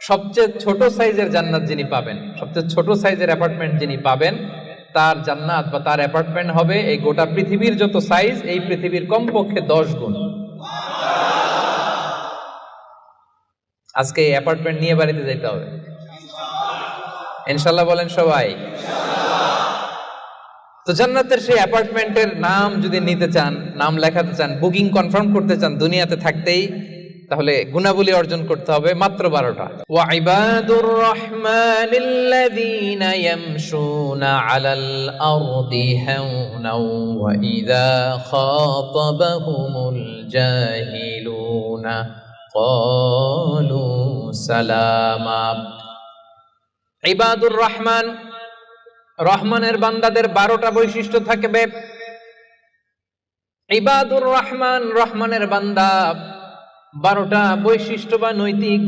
সবচেয়ে ছোট সাইজের জান্নাত যিনি পাবেন, সবচেয়ে ছোট সাইজের অ্যাপার্টমেন্ট যিনি পাবেন, তার জান্নাত বা তার অ্যাপার্টমেন্ট হবে এই গোটা পৃথিবীর যত সাইজ, এই পৃথিবীর কমপক্ষে 10 গুণ। আজকে এই অ্যাপার্টমেন্ট নিয়ে বাড়িতে যেতে হবে ইনশাআল্লাহ, বলেন সবাই। তো জান্নাতের সেই অ্যাপার্টমেন্টের নাম যদি নিতে চান, নাম লেখাতে চান, বুকিং কনফার্ম করতে চান দুনিয়াতে থাকতেই, তাহলে গুণাবলী অর্জন করতে হবে মাত্র 12টা। ওয়া ইবাদুর রাহমানিল্লাযীনা ইয়ামশুনা আলাল আরদি হাওনাও ওয়া ইযা খাতাবাহুমুল জাহিলুনা ক্বালু সালামা। ইবাদুর রহমান, রহমানের বান্দাদের 12টা বৈশিষ্ট্য থাকবে। ইবাদুর রহমান, রহমানের বান্দা 12টা বৈশিষ্ট্য বা নৈতিক